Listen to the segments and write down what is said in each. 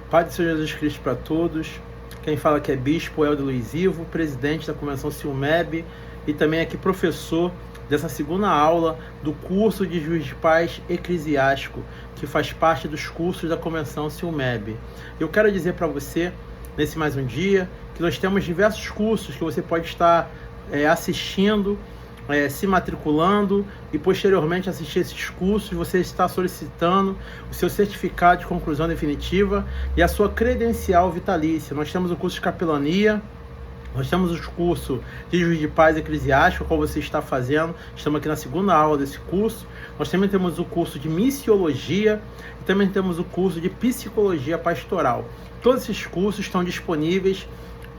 Pai do Senhor Jesus Cristo para todos. Quem fala aqui é Bispo Helder Luiz Ivo, presidente da Convenção Silmeb e também aqui professor dessa segunda aula do curso de Juiz de Paz Eclesiástico, que faz parte dos cursos da Convenção Silmeb. Eu quero dizer para você, nesse mais um dia, que nós temos diversos cursos que você pode estar assistindo, se matriculando e posteriormente assistir esses cursos. Você está solicitando o seu certificado de conclusão definitiva e a sua credencial vitalícia. Nós temos o curso de capelania, nós temos o curso de Juiz de Paz Eclesiástico, qual você está fazendo. Estamos aqui na segunda aula desse curso. Nós também temos o curso de missiologia e também temos o curso de psicologia pastoral. Todos esses cursos estão disponíveis,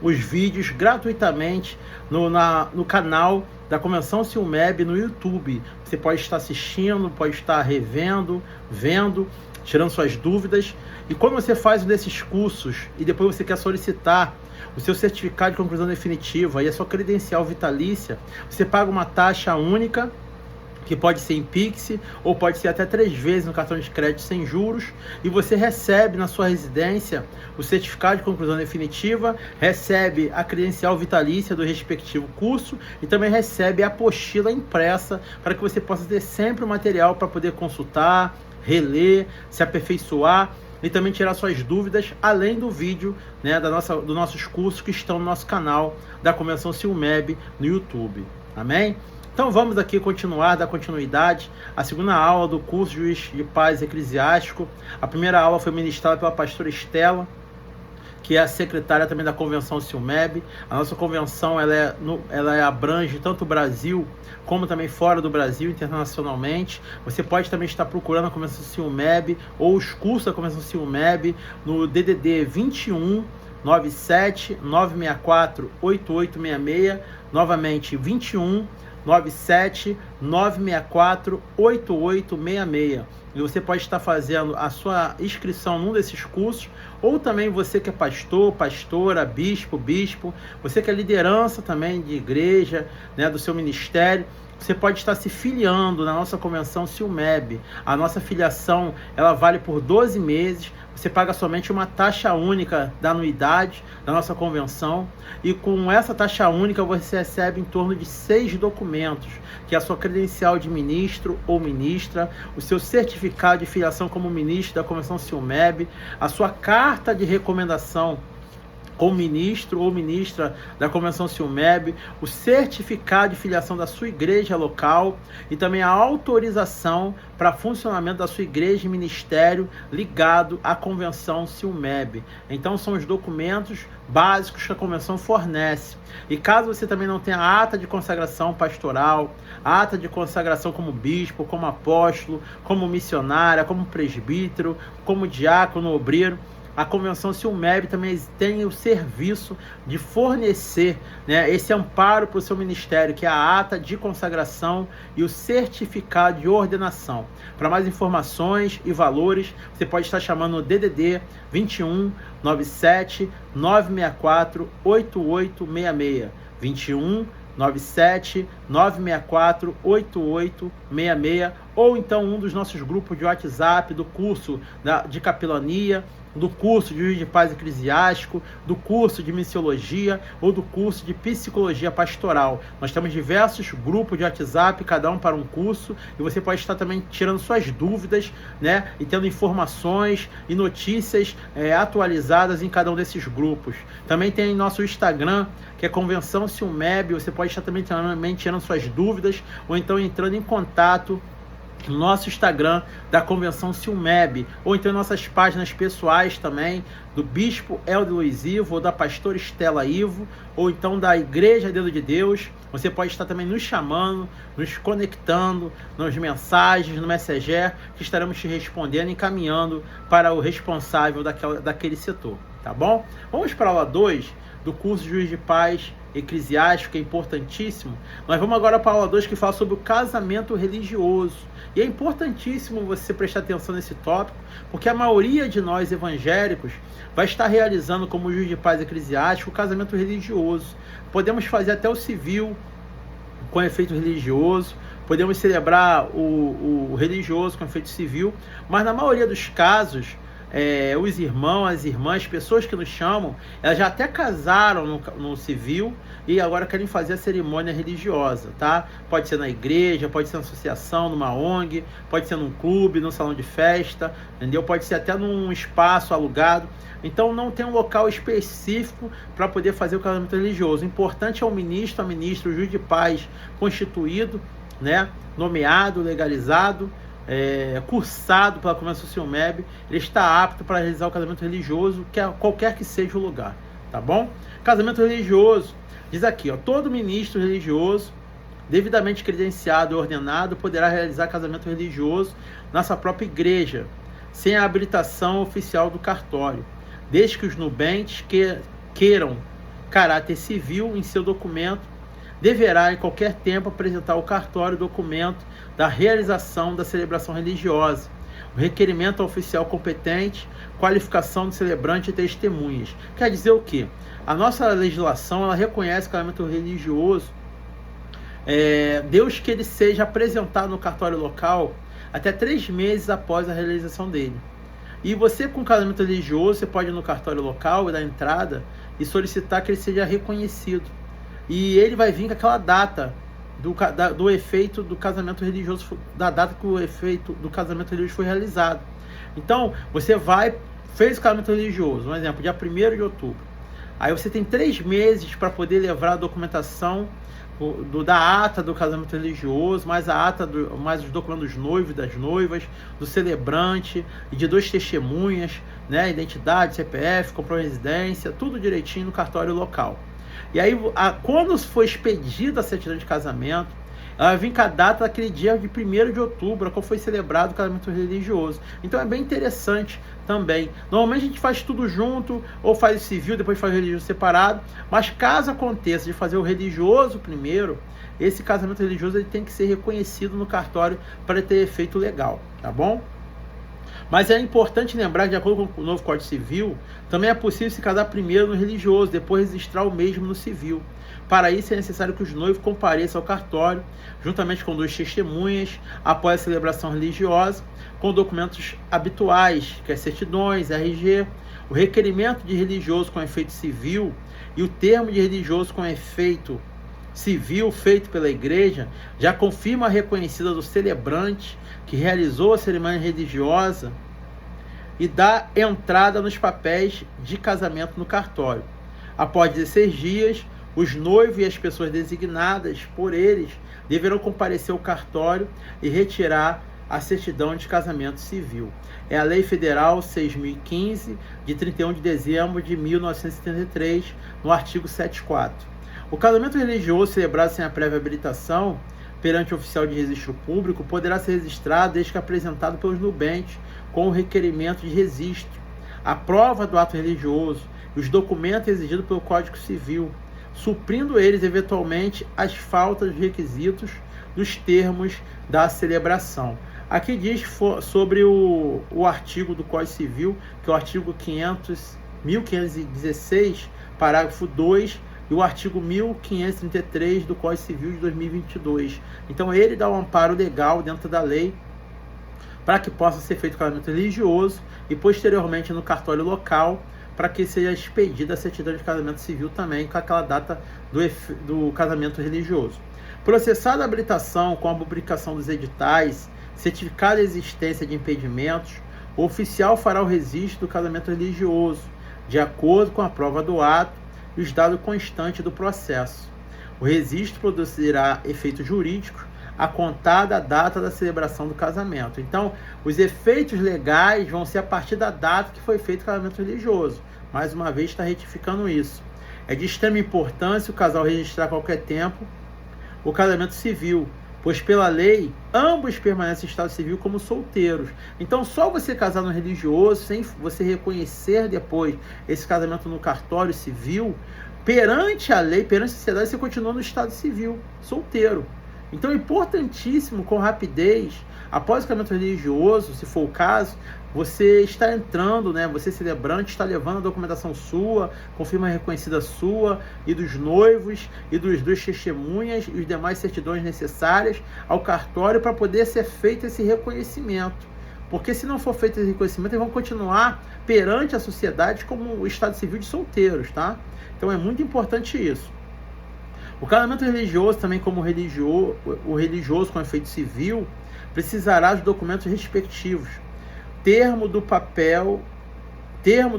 os vídeos, gratuitamente no canal da Convenção Silmeb no YouTube. Você pode estar assistindo, pode estar revendo, vendo, tirando suas dúvidas. E quando você faz um desses cursos e depois você quer solicitar o seu certificado de conclusão definitiva e a sua credencial vitalícia, você paga uma taxa única, que pode ser em Pix ou pode ser até 3 vezes no cartão de crédito sem juros, e você recebe na sua residência o certificado de conclusão definitiva, recebe a credencial vitalícia do respectivo curso e também recebe a apostila impressa para que você possa ter sempre o material para poder consultar, reler, se aperfeiçoar e também tirar suas dúvidas, além do vídeo, dos nossos cursos que estão no nosso canal da Convenção Silmeb no YouTube. Amém? Então vamos aqui dar continuidade à segunda aula do curso de Juiz de Paz Eclesiástico. A primeira aula foi ministrada pela pastora Estela, que é a secretária também da Convenção Silmeb. A nossa convenção ela abrange tanto o Brasil como também fora do Brasil, internacionalmente. Você pode também estar procurando a Convenção Silmeb ou os cursos da Convenção Silmeb no DDD 21 97 964 8866, novamente 21 97 964 8866. E você pode estar fazendo a sua inscrição num desses cursos, ou também você que é pastor, pastora, bispo, você que é liderança também de igreja, do seu ministério, você pode estar se filiando na nossa Convenção Silmeb. A nossa filiação, ela vale por 12 meses. Você paga somente uma taxa única da anuidade da nossa convenção. E com essa taxa única você recebe em torno de 6 documentos, que é a sua credencial de ministro ou ministra, o seu certificado de filiação como ministro da Convenção Silmeb, a sua carta de recomendação como ministro ou ministra da Convenção Silmeb, o certificado de filiação da sua igreja local e também a autorização para funcionamento da sua igreja e ministério ligado à Convenção Silmeb. Então são os documentos básicos que a Convenção fornece. E caso você também não tenha ata de consagração pastoral, ata de consagração como bispo, como apóstolo, como missionária, como presbítero, como diácono, obreiro, a Convenção Silmeb também tem o serviço de fornecer esse amparo para o seu ministério, que é a ata de consagração e o certificado de ordenação. Para mais informações e valores, você pode estar chamando o DDD 21 97 964 8866. 21 97 964 8866, ou então um dos nossos grupos de WhatsApp do curso de capelania, do curso de Juiz de Paz Eclesiástico, do curso de missiologia ou do curso de psicologia pastoral. Nós temos diversos grupos de WhatsApp, cada um para um curso, e você pode estar também tirando suas dúvidas, e tendo informações e notícias atualizadas em cada um desses grupos. Também tem nosso Instagram, que é Convenção Silmeb. Você pode estar também tirando suas dúvidas ou então entrando em contato no nosso Instagram da Convenção Silmeb, ou então em nossas páginas pessoais também, do Bispo Helder Luiz Ivo, ou da Pastora Estela Ivo, ou então da Igreja Dedo de Deus. Você pode estar também nos chamando, nos conectando nas mensagens, no Messenger, que estaremos te respondendo e encaminhando para o responsável daquele setor, tá bom? Vamos para a aula 2 do curso de Juiz de Paz Eclesiástico, que é importantíssimo. Nós vamos agora para a aula 2, que fala sobre o casamento religioso. E é importantíssimo você prestar atenção nesse tópico, porque a maioria de nós evangélicos vai estar realizando como Juiz de Paz Eclesiástico o casamento religioso. Podemos fazer até o civil com efeito religioso, podemos celebrar o religioso com efeito civil, mas na maioria dos casos os irmãos, as irmãs, pessoas que nos chamam, elas já até casaram no civil e agora querem fazer a cerimônia religiosa, tá? Pode ser na igreja, pode ser na associação, numa ONG, pode ser num clube, num salão de festa, entendeu? Pode ser até num espaço alugado. Então não tem um local específico para poder fazer o casamento religioso. O importante é o ministro, a ministra, o juiz de paz constituído, né? Nomeado, legalizado, cursado pela Convenção CIUMEB, ele está apto para realizar o casamento religioso, qualquer que seja o lugar, tá bom? Casamento religioso, diz aqui, ó, todo ministro religioso, devidamente credenciado e ordenado, poderá realizar casamento religioso na sua própria igreja, sem a habilitação oficial do cartório, desde que os nubentes queiram caráter civil em seu documento, deverá em qualquer tempo apresentar ao cartório o documento da realização da celebração religiosa, o requerimento ao oficial competente, qualificação do celebrante e testemunhas. Quer dizer o quê? A nossa legislação, ela reconhece o casamento religioso, desde que ele seja apresentado no cartório local até 3 meses após a realização dele. E você, com casamento religioso, você pode ir no cartório local e dar entrada e solicitar que ele seja reconhecido. E ele vai vir com aquela data do efeito do casamento religioso, da data que o efeito do casamento religioso foi realizado. Então, você fez o casamento religioso, um exemplo, dia 1º de outubro. Aí você tem 3 meses para poder levar a documentação da ata do casamento religioso, mais os documentos dos noivos e das noivas, do celebrante e de 2 testemunhas, né, identidade, CPF, comprovante de residência, tudo direitinho no cartório local. E aí, quando foi expedida a certidão de casamento, ela vem com a data daquele dia de 1º de outubro, quando foi celebrado o casamento religioso. Então é bem interessante também. Normalmente a gente faz tudo junto, ou faz o civil, depois faz o religioso separado, mas caso aconteça de fazer o religioso primeiro, esse casamento religioso ele tem que ser reconhecido no cartório para ter efeito legal, tá bom? Mas é importante lembrar que, de acordo com o novo Código Civil, também é possível se casar primeiro no religioso, depois registrar o mesmo no civil. Para isso é necessário que os noivos compareçam ao cartório, juntamente com 2 testemunhas, após a celebração religiosa, com documentos habituais, que é certidões, RG, o requerimento de religioso com efeito civil e o termo de religioso com efeito civil feito pela igreja já confirma a reconhecida do celebrante que realizou a cerimônia religiosa e dá entrada nos papéis de casamento no cartório. Após 16 dias, os noivos e as pessoas designadas por eles deverão comparecer ao cartório e retirar a certidão de casamento civil. É a Lei Federal 6.015, de 31 de dezembro de 1973, no artigo 7.4. O casamento religioso celebrado sem a prévia habilitação perante o oficial de registro público poderá ser registrado desde que apresentado pelos nubentes com o requerimento de registro, a prova do ato religioso e os documentos exigidos pelo Código Civil, suprindo eles eventualmente as faltas dos requisitos dos termos da celebração. Aqui diz sobre o artigo do Código Civil, que é o artigo 1516, parágrafo 2, e o artigo 1533 do Código Civil de 2022. Então ele dá um amparo legal dentro da lei para que possa ser feito o casamento religioso e posteriormente no cartório local para que seja expedida a certidão de casamento civil também com aquela data do casamento religioso. Processada a habilitação com a publicação dos editais, certificado de existência de impedimentos, o oficial fará o registro do casamento religioso, de acordo com a prova do ato e os dados constantes do processo. O registro produzirá efeitos jurídicos a contar da data da celebração do casamento. Então, os efeitos legais vão ser a partir da data que foi feito o casamento religioso. Mais uma vez, está retificando isso. É de extrema importância o casal registrar a qualquer tempo o casamento civil, pois pela lei, ambos permanecem em estado civil como solteiros. Então, só você casar no religioso, sem você reconhecer depois esse casamento no cartório civil, perante a lei, perante a sociedade, você continua no estado civil, solteiro. Então é importantíssimo, com rapidez, após o casamento religioso, se for o caso, você está entrando, né? Você celebrante está levando a documentação sua, confirma reconhecida sua e dos noivos e dos testemunhas e os demais certidões necessárias ao cartório para poder ser feito esse reconhecimento, Porque se não for feito esse reconhecimento, eles vão continuar perante a sociedade como o estado civil de solteiros, tá? Então é muito importante isso. O casamento religioso, também como o religioso com efeito civil, precisará dos documentos respectivos. Termo do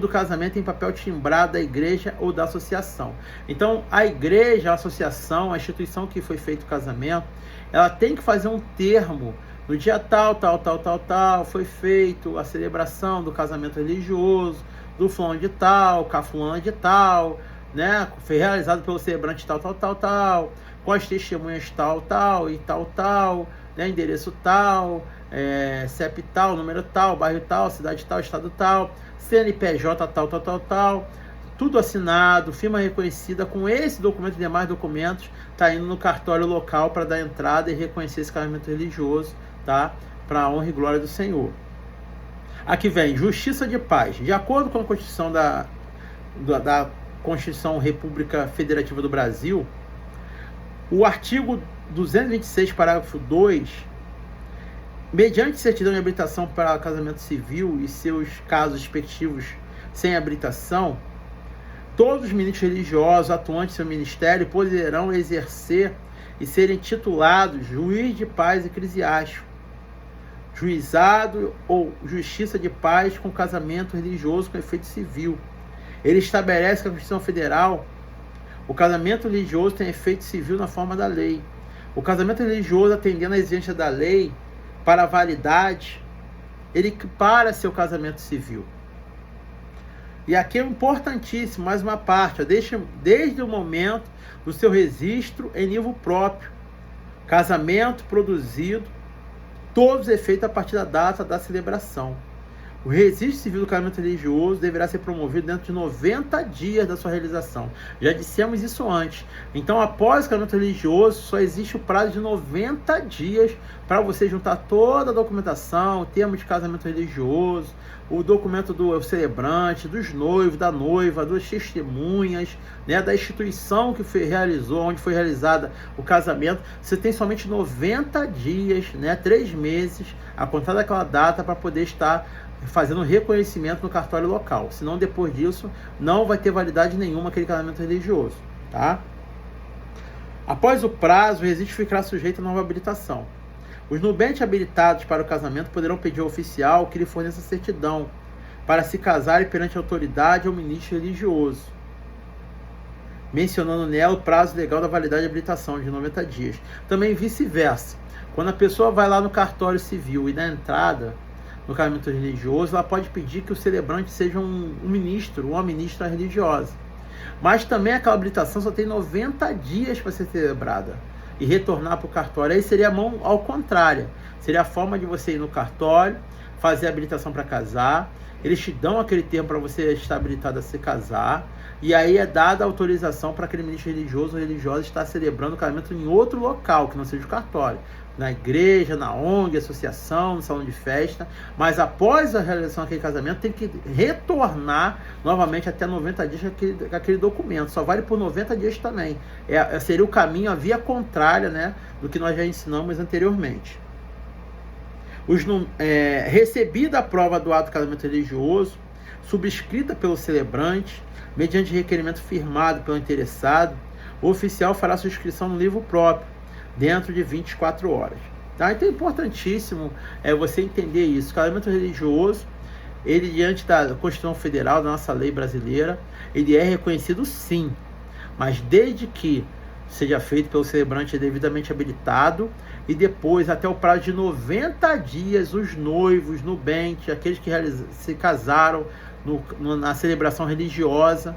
casamento em papel timbrado da igreja ou da associação. Então, a igreja, a associação, a instituição que foi feito o casamento, ela tem que fazer um termo. No dia tal, foi feito a celebração do casamento religioso, do fulano de tal, com a fulana de tal, né? Foi realizado pelo celebrante tal, com as testemunhas tal, né? Endereço tal, CEP tal, número tal, bairro tal, cidade tal, estado tal, CNPJ tal, tudo assinado, firma reconhecida. Com esse documento e demais documentos, está indo no cartório local para dar entrada e reconhecer esse casamento religioso, tá? Para a honra e glória do Senhor. Aqui vem justiça de paz. De acordo com a Constituição da Constituição República Federativa do Brasil, o artigo 226, parágrafo 2, mediante certidão de habilitação para casamento civil e seus casos respectivos sem habilitação, todos os ministros religiosos atuantes em seu ministério poderão exercer e serem titulados juiz de paz eclesiástico, juizado ou justiça de paz com casamento religioso com efeito civil. Ele estabelece que a Constituição Federal, o casamento religioso tem efeito civil na forma da lei. O casamento religioso, atendendo à exigência da lei para a validade, ele equipara seu casamento civil. E aqui é importantíssimo, mais uma parte, desde o momento do seu registro em nível próprio, casamento produzido, todos os efeitos a partir da data da celebração. O registro civil do casamento religioso deverá ser promovido dentro de 90 dias da sua realização. Já dissemos isso antes. Então, após o casamento religioso, só existe o prazo de 90 dias para você juntar toda a documentação, o termo de casamento religioso, o documento do celebrante, dos noivos, da noiva, das testemunhas, né, da instituição que realizou, onde foi realizada o casamento. Você tem somente 90 dias, né, 3 meses, a contar daquela data para poder estar fazendo reconhecimento no cartório local. Senão, depois disso, não vai ter validade nenhuma aquele casamento religioso, tá? Após o prazo, o registro ficará sujeito a nova habilitação. Os nubentes habilitados para o casamento poderão pedir ao oficial que lhe forneça certidão para se casarem perante a autoridade ou ministro religioso, mencionando nela o prazo legal da validade de habilitação de 90 dias. Também vice-versa. Quando a pessoa vai lá no cartório civil e dá entrada no casamento religioso, ela pode pedir que o celebrante seja um ministro ou uma ministra religiosa. Mas também aquela habilitação só tem 90 dias para ser celebrada e retornar para o cartório. Aí seria a mão ao contrário. Seria a forma de você ir no cartório, fazer a habilitação para casar. Eles te dão aquele termo para você estar habilitado a se casar. E aí é dada a autorização para aquele ministro religioso ou religiosa estar celebrando o casamento em outro local, que não seja o cartório. Na igreja, na ONG, associação, no salão de festa. Mas após a realização daquele casamento, tem que retornar novamente até 90 dias com aquele documento. Só vale por 90 dias também. Seria o caminho, a via contrária, né, do que nós já ensinamos anteriormente. Recebida a prova do ato de casamento religioso, subscrita pelo celebrante, mediante requerimento firmado pelo interessado, o oficial fará sua inscrição no livro próprio, dentro de 24 horas. Tá? Então é importantíssimo você entender isso. O casamento religioso, ele diante da Constituição Federal, da nossa lei brasileira, ele é reconhecido sim, mas desde que seja feito pelo celebrante devidamente habilitado e depois, até o prazo de 90 dias, os noivos, nubentes, aqueles que se casaram na celebração religiosa,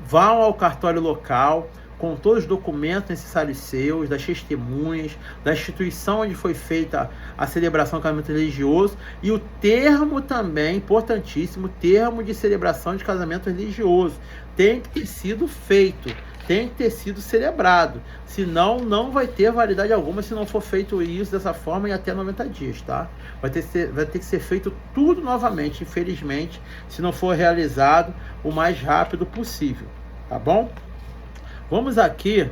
vão ao cartório local com todos os documentos necessários seus, das testemunhas, da instituição onde foi feita a celebração do casamento religioso e o termo também, importantíssimo, termo de celebração de casamento religioso. Tem que ter sido feito, tem que ter sido celebrado, senão não vai ter validade alguma se não for feito isso dessa forma em até 90 dias, tá? Vai ter que ser feito tudo novamente, infelizmente, se não for realizado o mais rápido possível, tá bom? Vamos aqui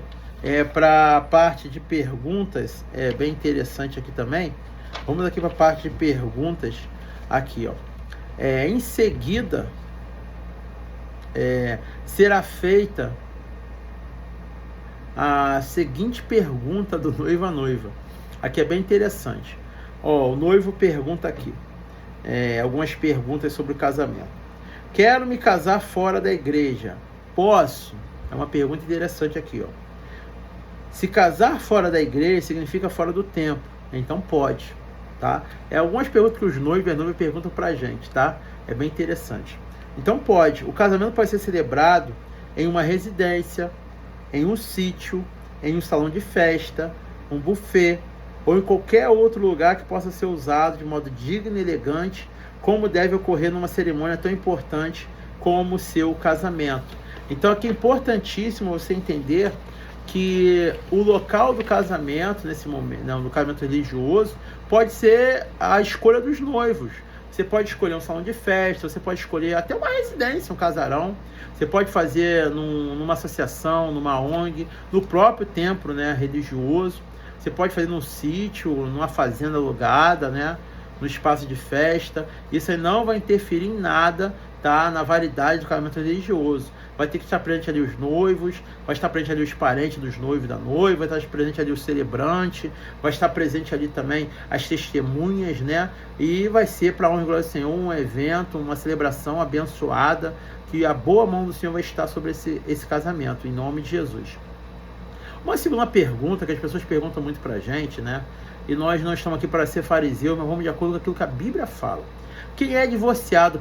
para a parte de perguntas, bem interessante aqui também. Vamos aqui para a parte de perguntas aqui, ó. Em seguida, será feita a seguinte pergunta do noivo à noiva. Aqui é bem interessante. Ó, o noivo pergunta aqui, algumas perguntas sobre o casamento. Quero me casar fora da igreja. Posso? É uma pergunta interessante aqui, ó. Se casar fora da igreja significa fora do tempo. Então pode, tá? Algumas perguntas que os noivos e as noivas perguntam pra gente, tá? É bem interessante. Então pode. O casamento pode ser celebrado em uma residência, em um sítio, em um salão de festa, um buffet, ou em qualquer outro lugar que possa ser usado de modo digno e elegante, como deve ocorrer numa cerimônia tão importante como o seu casamento. Então aqui é importantíssimo você entender que o local do casamento, nesse momento, no casamento religioso, pode ser a escolha dos noivos. Você pode escolher um salão de festa, você pode escolher até uma residência, um casarão. Você pode fazer numa associação, numa ONG, no próprio templo, né, religioso. Você pode fazer num sítio, numa fazenda alugada, né, no espaço de festa. Isso aí não vai interferir em nada, tá, na validade do casamento religioso. Vai ter que estar presente ali os noivos, vai estar presente ali os parentes dos noivos e da noiva, vai estar presente ali o celebrante, vai estar presente ali também as testemunhas, né? E vai ser, para a honra e glória do Senhor, um evento, uma celebração abençoada, que a boa mão do Senhor vai estar sobre esse casamento, em nome de Jesus. Uma segunda pergunta que as pessoas perguntam muito pra gente, né? E nós não estamos aqui para ser fariseus, mas vamos de acordo com aquilo que a Bíblia fala. Quem é divorciado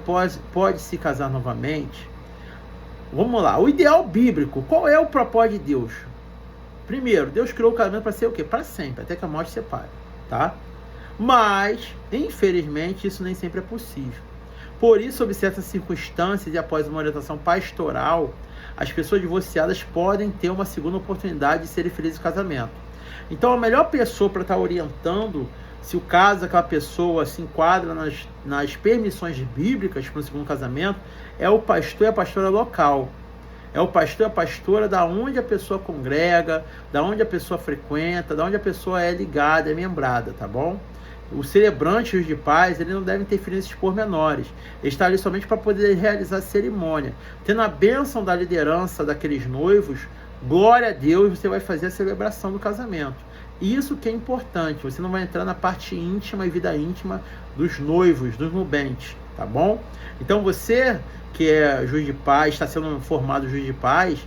pode se casar novamente? Vamos lá, o ideal bíblico, qual é o propósito de Deus? Primeiro, Deus criou o casamento para ser o quê? Para sempre, até que a morte separe, tá? Mas, infelizmente, isso nem sempre é possível. Por isso, sob certas circunstâncias e após uma orientação pastoral, as pessoas divorciadas podem ter uma segunda oportunidade de serem felizes no casamento. Então, a melhor pessoa para estar orientando se o caso daquela pessoa se enquadra nas permissões bíblicas para o segundo casamento, é o pastor e a pastora local. É o pastor e a pastora da onde a pessoa congrega, da onde a pessoa frequenta, da onde a pessoa é ligada, é membrada, tá bom? O celebrante e os de paz, ele não deve interferir nesses pormenores. Ele está ali somente para poder realizar a cerimônia. Tendo a bênção da liderança daqueles noivos, glória a Deus, você vai fazer a celebração do casamento. Isso que é importante, você não vai entrar na parte íntima e vida íntima dos noivos, dos nubentes, tá bom? Então você que é juiz de paz, está sendo formado juiz de paz,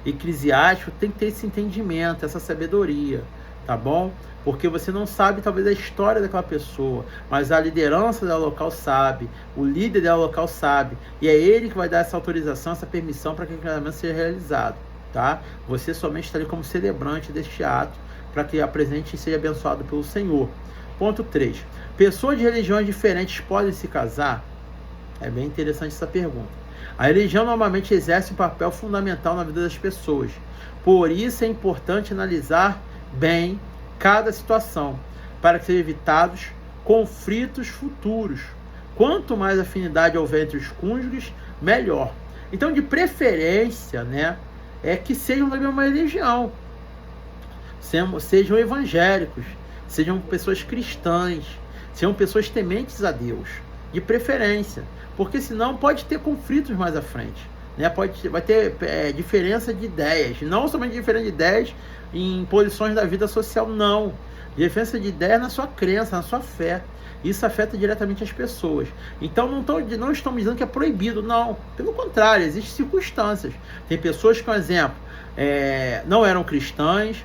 eclesiástico, tem que ter esse entendimento, essa sabedoria, tá bom? Porque você não sabe talvez a história daquela pessoa, mas a liderança da local sabe, o líder da local sabe, e é ele que vai dar essa autorização, essa permissão para que o casamento seja realizado, tá? Você somente está ali como celebrante deste ato, para que a presente seja abençoado pelo Senhor. Ponto 3. Pessoas de religiões diferentes podem se casar? É bem interessante essa pergunta. A religião normalmente exerce um papel fundamental na vida das pessoas. Por isso é importante analisar bem cada situação, para que sejam evitados conflitos futuros. Quanto mais afinidade houver entre os cônjuges, melhor. Então, de preferência, né, é que sejam da mesma religião. Sejam evangélicos, sejam pessoas cristãs, sejam pessoas tementes a Deus, de preferência, porque senão pode ter conflitos mais à frente, né? Vai ter diferença de ideias, não somente diferença de ideias em posições da vida social, não, diferença de ideias na sua crença, na sua fé. Isso afeta diretamente as pessoas. Então não estamos dizendo que é proibido, não, pelo contrário, existem circunstâncias. Tem pessoas que, por exemplo, não eram cristãs,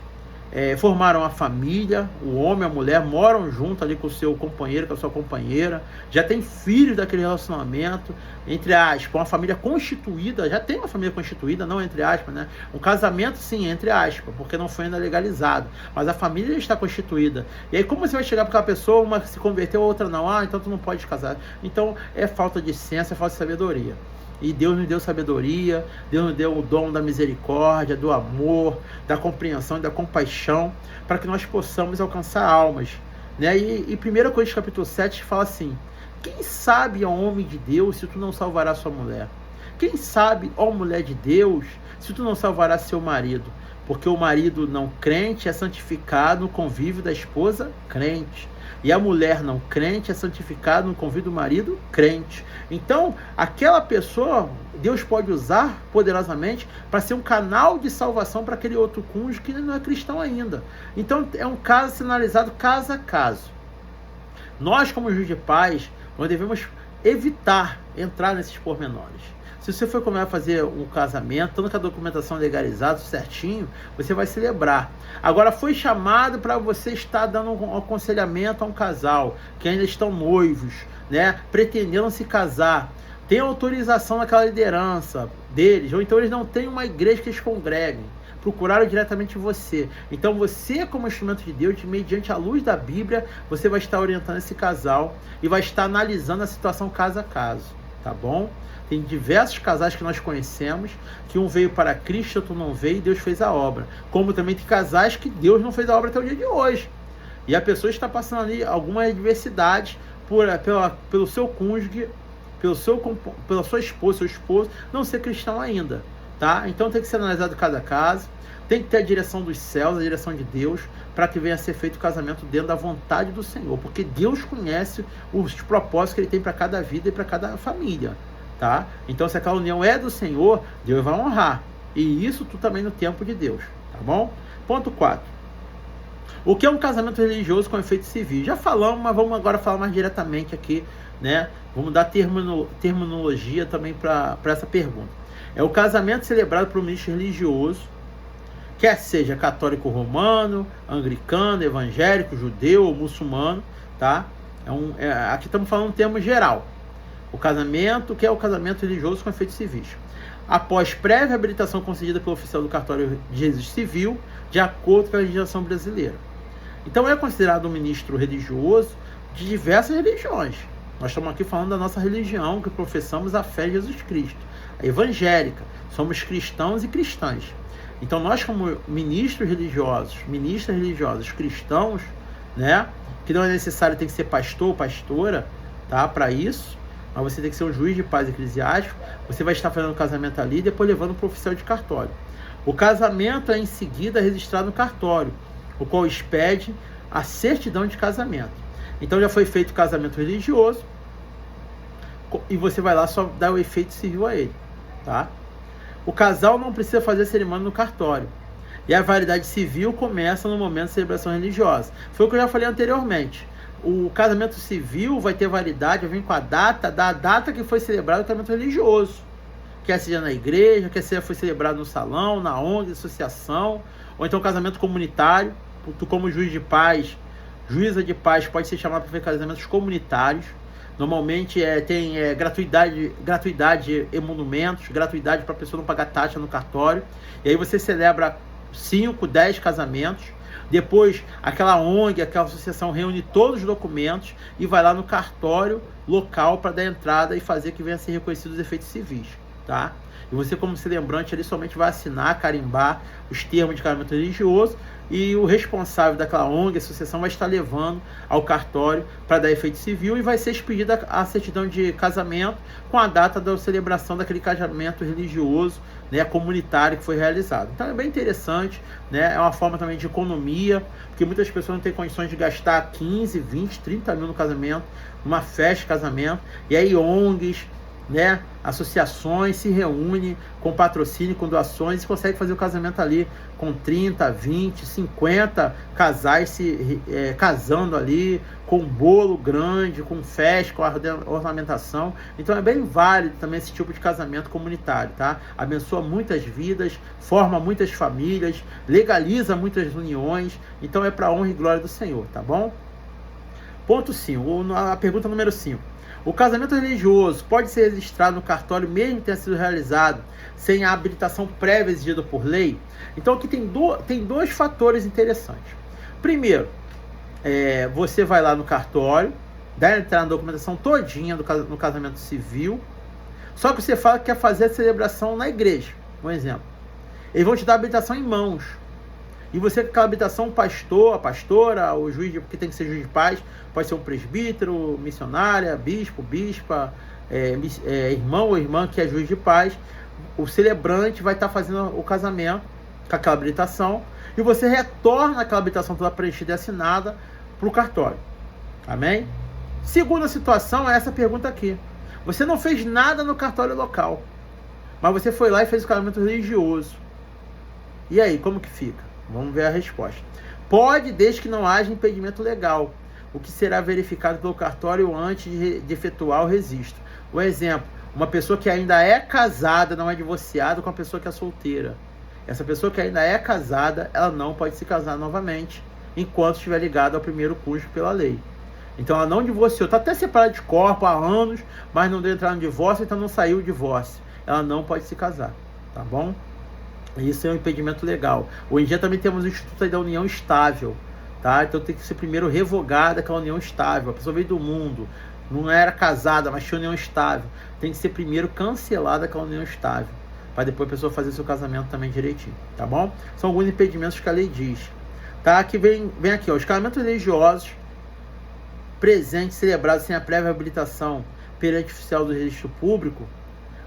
formaram a família, o homem e a mulher moram junto ali com o seu companheiro, com a sua companheira, já tem filhos daquele relacionamento, entre aspas, uma família constituída, já tem uma família constituída, não entre aspas, né? Um casamento sim, entre aspas, porque não foi ainda legalizado, mas a família está constituída. E aí como você vai chegar para aquela pessoa, uma se converteu, a outra não, então tu não pode casar. Então é falta de senso, é falta de sabedoria. E Deus nos deu sabedoria, Deus nos deu o dom da misericórdia, do amor, da compreensão e da compaixão, para que nós possamos alcançar almas, né? E 1 Coríntios capítulo 7 fala assim: quem sabe, ó homem de Deus, se tu não salvarás sua mulher? Quem sabe, ó mulher de Deus, se tu não salvarás seu marido? Porque o marido não crente é santificado no convívio da esposa crente. E a mulher não crente é santificada no convite do marido crente. Então, aquela pessoa, Deus pode usar poderosamente para ser um canal de salvação para aquele outro cônjuge que não é cristão ainda. Então, é um caso sinalizado caso a caso. Nós, como juiz de paz, nós devemos evitar entrar nesses pormenores. Se você for começar a fazer um casamento, tanto com a documentação legalizada, certinho, você vai celebrar. Agora, foi chamado para você estar dando um aconselhamento a um casal que ainda estão noivos, né, pretendendo se casar. Tem autorização naquela liderança deles, ou então eles não têm uma igreja que eles congreguem. Procuraram diretamente você. Então você, como instrumento de Deus, mediante a luz da Bíblia, você vai estar orientando esse casal e vai estar analisando a situação caso a caso, tá bom? Tem diversos casais que nós conhecemos, que um veio para Cristo, outro não veio, e Deus fez a obra. Como também tem casais que Deus não fez a obra até o dia de hoje. E a pessoa está passando ali alguma adversidade pelo seu cônjuge, pela sua esposa, seu esposo, não ser cristão ainda. Tá? Então tem que ser analisado cada caso, tem que ter a direção dos céus, a direção de Deus, para que venha a ser feito o casamento dentro da vontade do Senhor, porque Deus conhece os propósitos que Ele tem para cada vida e para cada família, tá? Então se aquela união é do Senhor, Deus vai honrar, e isso tudo também no tempo de Deus, tá bom? Ponto 4. O que é um casamento religioso com efeito civil? Já falamos, mas vamos agora falar mais diretamente aqui, né? Vamos dar terminologia também para essa pergunta. É o casamento celebrado por um ministro religioso, quer seja católico romano, anglicano, evangélico, judeu ou muçulmano, tá? Aqui estamos falando um termo geral. O casamento, que é o casamento religioso com efeitos civis. Após prévia habilitação concedida pelo oficial do cartório de registro civil, de acordo com a legislação brasileira. Então é considerado um ministro religioso de diversas religiões. Nós estamos aqui falando da nossa religião, que professamos a fé de Jesus Cristo, a evangélica. Somos cristãos e cristãs. Então nós, como ministras religiosas cristãos, né, que não é necessário ter que ser pastor ou pastora, tá, para isso, mas você tem que ser um juiz de paz eclesiástico, você vai estar fazendo o casamento ali e depois levando para o oficial de cartório. O casamento é em seguida registrado no cartório, o qual expede a certidão de casamento. Então já foi feito o casamento religioso e você vai lá só dar o efeito civil a ele, tá? O casal não precisa fazer a cerimônia no cartório. E a validade civil começa no momento da celebração religiosa. Foi o que eu já falei anteriormente. O casamento civil vai ter validade, vai vir com a data que foi celebrado o casamento religioso. Quer seja na igreja, quer seja foi celebrado no salão, na ONG, associação, ou então casamento comunitário. Tu, como juiz de paz, juíza de paz, pode ser chamado para fazer casamentos comunitários. Normalmente tem gratuidade emolumentos, gratuidade para a pessoa não pagar taxa no cartório. E aí você celebra 5, 10 casamentos. Depois, aquela ONG, aquela associação reúne todos os documentos e vai lá no cartório local para dar entrada e fazer que venha a ser reconhecidos os efeitos civis, tá? E você, como celebrante, ali somente vai assinar, carimbar os termos de casamento religioso, e o responsável daquela ONG, associação, vai estar levando ao cartório para dar efeito civil e vai ser expedida a certidão de casamento com a data da celebração daquele casamento religioso, né, comunitário que foi realizado. Então é bem interessante, né, é uma forma também de economia, porque muitas pessoas não têm condições de gastar 15, 20, 30 mil no casamento, numa festa de casamento, e aí ONGs, né, associações se reúnem com patrocínio, com doações, e consegue fazer o casamento ali com 30, 20, 50 casais casando ali, com bolo grande, com festa, com ornamentação. Então é bem válido também esse tipo de casamento comunitário, tá? Abençoa muitas vidas, forma muitas famílias, legaliza muitas uniões. Então é para honra e glória do Senhor, tá bom? Ponto 5, a pergunta número 5. O casamento religioso pode ser registrado no cartório mesmo que tenha sido realizado sem a habilitação prévia exigida por lei? Então aqui tem dois fatores interessantes. Primeiro, você vai lá no cartório, dá entrar na documentação todinha no casamento civil, só que você fala que quer fazer a celebração na igreja, um exemplo. Eles vão te dar a habilitação em mãos. E você com aquela habilitação, o pastor, a pastora, o juiz, porque tem que ser juiz de paz, pode ser um presbítero, missionária, bispo, bispa, irmão ou irmã que é juiz de paz. O celebrante vai estar fazendo o casamento com aquela habilitação e você retorna aquela habilitação toda preenchida e assinada para o cartório. Amém? Segunda situação é essa pergunta aqui. Você não fez nada no cartório local, mas você foi lá e fez o casamento religioso. E aí, como que fica? Vamos ver a resposta. Pode, desde que não haja impedimento legal, o que será verificado pelo cartório antes de efetuar o registro. Um exemplo, uma pessoa que ainda é casada, não é divorciada, com uma pessoa que é solteira. Essa pessoa que ainda é casada, ela não pode se casar novamente, enquanto estiver ligada ao primeiro cônjuge pela lei. Então ela não divorciou, está até separada de corpo há anos, mas não deu entrar no divórcio, então não saiu o divórcio. Ela não pode se casar, tá bom? Isso é um impedimento legal. Hoje em dia também temos o Instituto aí da União Estável, tá? Então tem que ser primeiro revogada aquela união estável. A pessoa veio do mundo, não era casada, mas tinha união estável. Tem que ser primeiro cancelada aquela união estável, para depois a pessoa fazer seu casamento também direitinho, tá bom? São alguns impedimentos que a lei diz, tá? Que vem aqui, ó, os casamentos religiosos presentes celebrados sem a prévia habilitação perante oficial do registro público,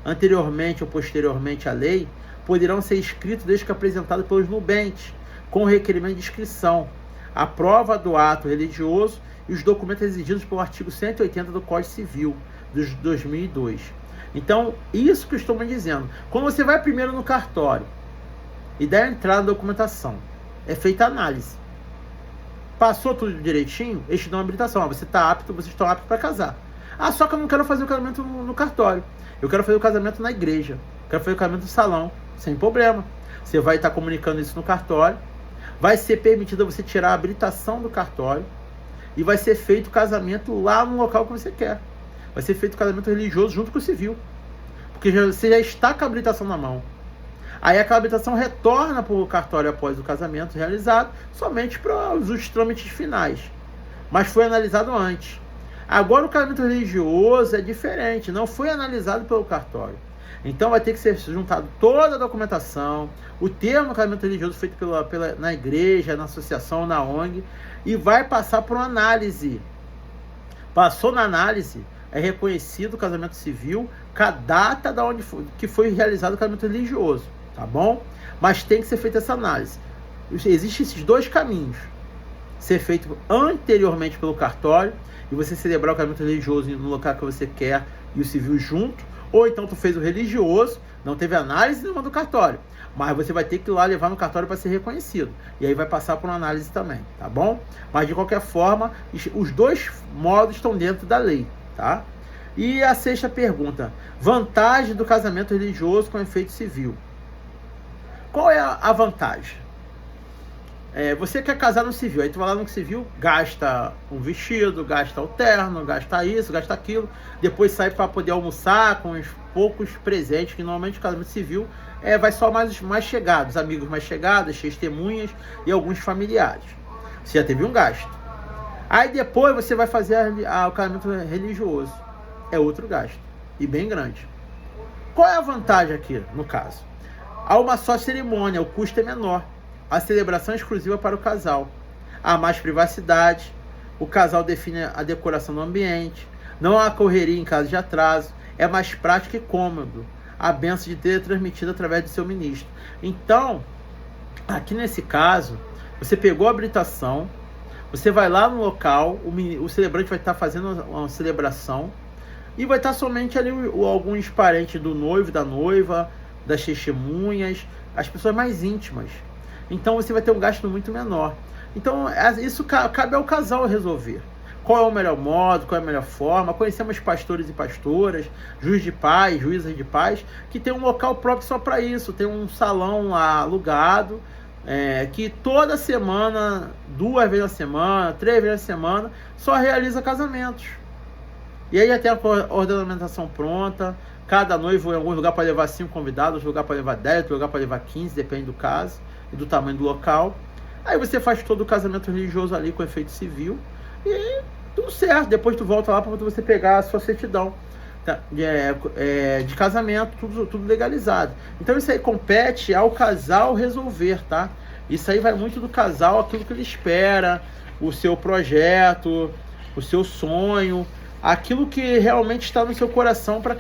anteriormente ou posteriormente à lei, poderão ser inscritos desde que apresentados pelos nubentes, com requerimento de inscrição, a prova do ato religioso e os documentos exigidos pelo artigo 180 do Código Civil, de 2002. Então, isso que eu estou me dizendo. Quando você vai primeiro no cartório e dá a entrada da documentação, é feita a análise. Passou tudo direitinho, eles te dão uma habilitação. Você está apto, vocês estão aptos para casar. Ah, só que eu não quero fazer o casamento no cartório. Eu quero fazer o casamento na igreja. Quero fazer o casamento no salão. Sem problema. Você vai estar comunicando isso no cartório. Vai ser permitido você tirar a habilitação do cartório. E vai ser feito o casamento lá no local que você quer. Vai ser feito o casamento religioso junto com o civil. Porque você já está com a habilitação na mão. Aí aquela habilitação retorna para o cartório após o casamento realizado, somente para os trâmites finais. Mas foi analisado antes. Agora o casamento religioso é diferente, não foi analisado pelo cartório. Então vai ter que ser juntado toda a documentação, o termo casamento religioso feito na igreja, na associação, na ONG, e vai passar por uma análise. Passou na análise, é reconhecido o casamento civil, com a data que foi realizado o casamento religioso, tá bom? Mas tem que ser feita essa análise. Existem esses dois caminhos. Ser feito anteriormente pelo cartório, e você celebrar o casamento religioso no local que você quer e o civil junto, ou então tu fez o religioso, não teve análise nenhuma do cartório, mas você vai ter que ir lá levar no cartório para ser reconhecido, e aí vai passar por uma análise também, tá bom? Mas de qualquer forma, os dois modos estão dentro da lei, tá? E a sexta pergunta, vantagem do casamento religioso com efeito civil. Qual é a vantagem? Você quer casar no civil, aí tu vai lá no civil, gasta um vestido, gasta o terno, gasta isso, gasta aquilo, depois sai para poder almoçar com os poucos presentes, que normalmente o casamento civil vai só mais chegados, amigos mais chegados, testemunhas e alguns familiares. Você já teve um gasto. Aí depois você vai fazer o casamento religioso, é outro gasto, e bem grande. Qual é a vantagem aqui, no caso? Há uma só cerimônia, o custo é menor. A celebração é exclusiva para o casal. Há mais privacidade. O casal define a decoração do ambiente. Não há correria em caso de atraso. É mais prático e cômodo. A bênção de ter transmitida através do seu ministro. Então, aqui nesse caso, você pegou a habilitação, você vai lá no local, o celebrante vai estar fazendo uma celebração e vai estar somente ali alguns parentes do noivo, da noiva, das testemunhas, as pessoas mais íntimas. Então você vai ter um gasto muito menor. Então isso cabe ao casal resolver. Qual é o melhor modo, qual é a melhor forma. Conhecemos pastores e pastoras, juízes de paz, juízas de paz, que tem um local próprio só para isso. Tem um salão lá alugado, que toda semana, 2 vezes na semana, 3 vezes na semana, só realiza casamentos. E aí já tem a ornamentação pronta. Cada noivo em algum lugar pode levar 5 convidados, outro lugar pode levar 10, outro lugar pode levar 15, depende do caso e do tamanho do local. Aí você faz todo o casamento religioso ali com efeito civil e tudo certo. Depois tu volta lá para você pegar a sua certidão de casamento, tudo legalizado. Então isso aí compete ao casal resolver, tá? Isso aí vai muito do casal, aquilo que ele espera, o seu projeto, o seu sonho, aquilo que realmente está no seu coração para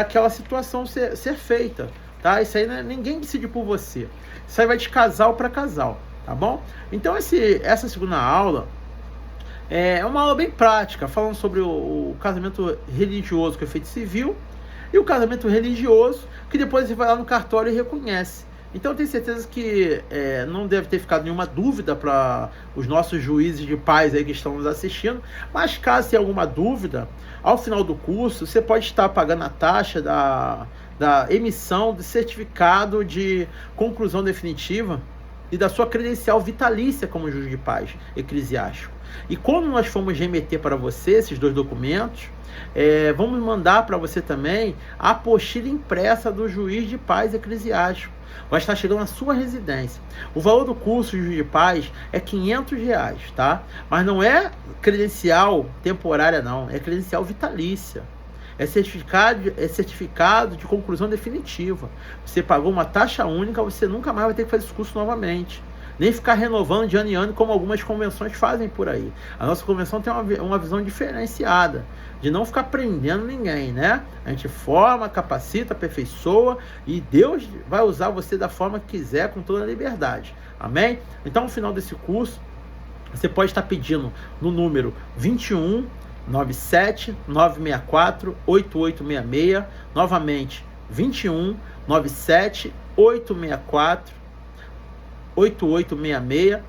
aquela situação ser feita. Tá? Isso aí ninguém decide por você. Isso aí vai de casal para casal, tá bom? Então essa segunda aula É uma aula bem prática, falando sobre o casamento religioso com efeito civil e o casamento religioso, que depois você vai lá no cartório e reconhece. Então eu tenho certeza que não deve ter ficado nenhuma dúvida para os nossos juízes de paz aí que estão nos assistindo, mas caso tenha alguma dúvida, ao final do curso você pode estar pagando a taxa da emissão de certificado de conclusão definitiva e da sua credencial vitalícia como juiz de paz eclesiástico. E quando nós formos remeter para você esses dois documentos, vamos mandar para você também a apostila impressa do juiz de paz eclesiástico. Vai estar chegando na sua residência. O valor do curso de juiz de paz é R$500, tá? Mas não é credencial temporária, não. É credencial vitalícia. É certificado de conclusão definitiva. Você pagou uma taxa única, você nunca mais vai ter que fazer esse curso novamente. Nem ficar renovando de ano em ano, como algumas convenções fazem por aí. A nossa convenção tem uma visão diferenciada, de não ficar prendendo ninguém, né? A gente forma, capacita, aperfeiçoa, e Deus vai usar você da forma que quiser, com toda a liberdade. Amém? Então, no final desse curso, você pode estar pedindo no número 21 97 964 8866, novamente 21 97 864 8866.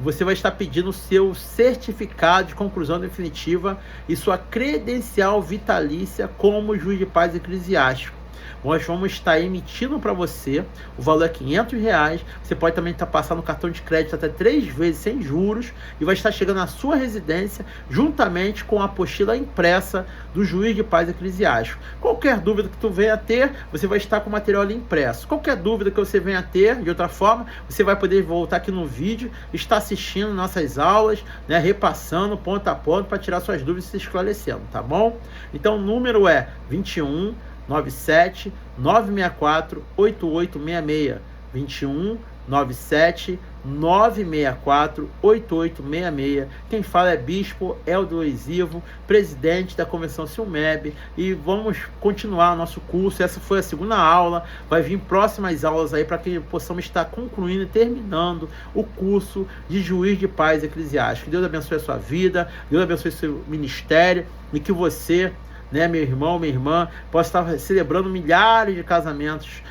Você vai estar pedindo o seu certificado de conclusão definitiva e sua credencial vitalícia como juiz de paz eclesiástico. Nós vamos estar emitindo para você, o valor é R$500, você pode também estar passando no cartão de crédito até 3 vezes sem juros, e vai estar chegando na sua residência, juntamente com a apostila impressa do juiz de paz eclesiástico. Qualquer dúvida que tu venha a ter, você vai estar com o material ali impresso. Qualquer dúvida que você venha a ter, de outra forma, você vai poder voltar aqui no vídeo, estar assistindo nossas aulas, né, repassando ponto a ponto para tirar suas dúvidas e se esclarecendo, tá bom? Então o número é 21 97 964 8866, 21 97 964 8866. Quem fala é Bispo Elder Luiz Ivo, presidente da Convenção Silmeb, e vamos continuar o nosso curso. Essa foi a segunda aula, vai vir próximas aulas aí para que possamos estar concluindo e terminando o curso de juiz de paz eclesiástico. Deus abençoe a sua vida, Deus abençoe o seu ministério, e que você, né, meu irmão, minha irmã, possa estar celebrando milhares de casamentos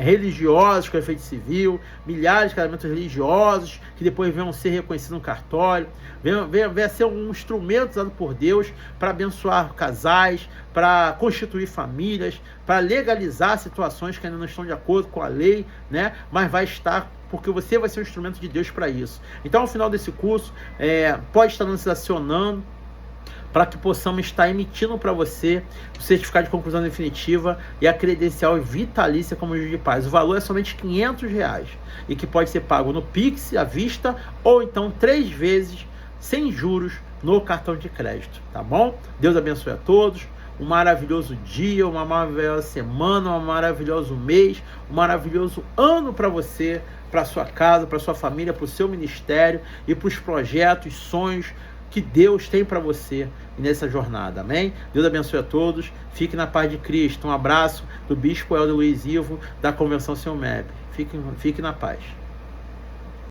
religiosos com efeito civil, milhares de casamentos religiosos que depois venham ser reconhecidos no cartório, venha ser um instrumento usado por Deus para abençoar casais, para constituir famílias, para legalizar situações que ainda não estão de acordo com a lei, né? Mas vai estar, porque você vai ser um instrumento de Deus para isso. Então, ao final desse curso, pode estar nos acionando para que possamos estar emitindo para você o certificado de conclusão definitiva e a credencial vitalícia como juiz de paz. O valor é somente R$500 e que pode ser pago no Pix, à vista, ou então 3 vezes sem juros no cartão de crédito, tá bom? Deus abençoe a todos. Um maravilhoso dia, uma maravilhosa semana, um maravilhoso mês, um maravilhoso ano para você, para sua casa, para sua família, para o seu ministério e para os projetos, sonhos que Deus tem para você nessa jornada, amém? Deus abençoe a todos, fique na paz de Cristo. Um abraço do Bispo Elder Luiz Ivo, da Convenção Silmeb. Fique na paz.